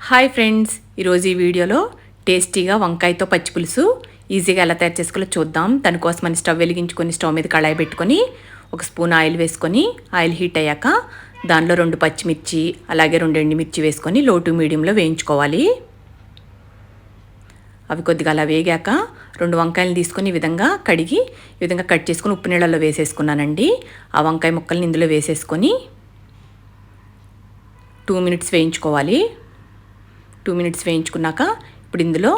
Hi friends, ఈరోజు ఈ వీడియోలో టేస్టీగా వంకాయతో పచ్చి పులుసు ఈజీగా ఎలా తయారు చేసుకోవాలో చూద్దాం. దానికోసం మనం స్టవ్ వెలిగించుకొని స్టవ్ మీద కళాయి పెట్టుకొని ఒక స్పూన్ ఆయిల్ వేసుకొని ఆయిల్ హీట్ అయ్యాక దానిలో 2 పచ్చిమిర్చి అలాగే 2 ఎండుమిర్చి వేసుకొని లో టు మీడియంలో వేయించుకోవాలి. అవి కొద్దిగా అలా వేగాక 2 వంకాయలు తీసుకొని ఈ విధంగా కడిగి ఈ విధంగా కట్ చేసుకొని ఉప్పు నీళ్ళలో వేసేసుకున్నానండి. ఆ వంకాయ ముక్కల్ని ఇందులో వేసేసుకొని 2 మినిట్స్ వేయించుకోవాలి. 2 మినిట్స్ వేయించుకున్నాక ఇప్పుడు ఇందులో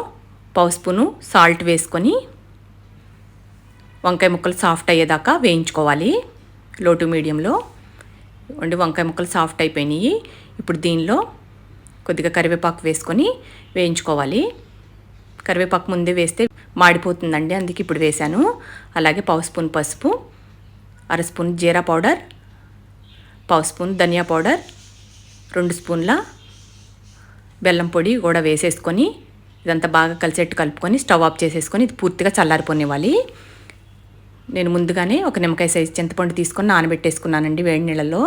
పావు స్పూను సాల్ట్ వేసుకొని వంకాయ ముక్కలు సాఫ్ట్ అయ్యేదాకా వేయించుకోవాలి. లో టు మీడియంలో వంకాయ ముక్కలు సాఫ్ట్ అయిపోయినాయి. ఇప్పుడు దీనిలో కొద్దిగా కరివేపాకు వేసుకొని వేయించుకోవాలి. కరివేపాకు ముందే వేస్తే మాడిపోతుందండి, అందుకే ఇప్పుడు వేశాను. అలాగే పావు స్పూన్ పసుపు, అర స్పూన్ జీరా పౌడర్, పావు స్పూన్ ధనియా పౌడర్, 2 స్పూన్ల బెల్లం పొడి కూడా వేసేసుకొని ఇదంతా బాగా కలిసేట్టు కలుపుకొని స్టవ్ ఆఫ్ చేసేసుకొని ఇది పూర్తిగా చల్లారిపోనివ్వాలి. నేను ముందుగానే ఒక నిమ్మకాయ సైజు చింతపండు తీసుకొని నానబెట్టేసుకున్నానండి వేడి నీళ్ళలో.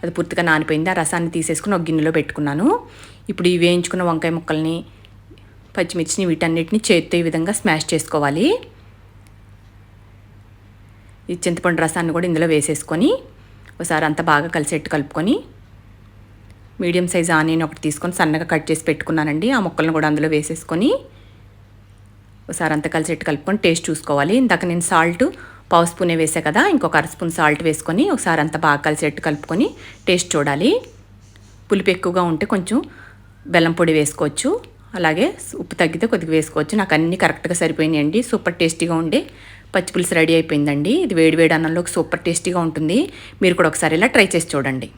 అది పూర్తిగా నానిపోయింది. ఆ రసాన్ని తీసేసుకుని ఒక గిన్నెలో పెట్టుకున్నాను. ఇప్పుడు ఈ వేయించుకున్న వంకాయ ముక్కల్ని పచ్చిమిర్చిని వీటన్నిటిని చేత్తో ఈ విధంగా స్మాష్ చేసుకోవాలి. ఈ చింతపండు రసాన్ని కూడా ఇందులో వేసేసుకొని ఒకసారి అంతా బాగా కలిసేట్టు కలుపుకొని మీడియం సైజ్ ఆనియన్ ఒకటి తీసుకొని సన్నగా కట్ చేసి పెట్టుకున్నానండి. ఆ ముక్కలను కూడా అందులో వేసేసుకొని ఒకసారి అంతా కలిసేట్టు కలుపుకొని టేస్ట్ చూసుకోవాలి. ఇందాక నేను సాల్ట్ పావు స్పూనే వేసా కదా, ఇంకొక అర స్పూన్ సాల్ట్ వేసుకొని ఒకసారి అంతా బాగా కలిసేట్టు కలుపుకొని టేస్ట్ చూడాలి. పులుపు ఎక్కువగా ఉంటే కొంచెం బెల్లం పొడి వేసుకోవచ్చు, అలాగే ఉప్పు తగ్గితే కొద్దిగా వేసుకోవచ్చు. నాకు అన్నీ కరెక్ట్గా సరిపోయినాయండి. సూపర్ టేస్టీగా ఉండే పచ్చి పులుసు రెడీ అయిపోయిందండి. ఇది వేడి వేడి అన్నంలోకి సూపర్ టేస్టీగా ఉంటుంది. మీరు కూడా ఒకసారి ఇలా ట్రై చేసి చూడండి.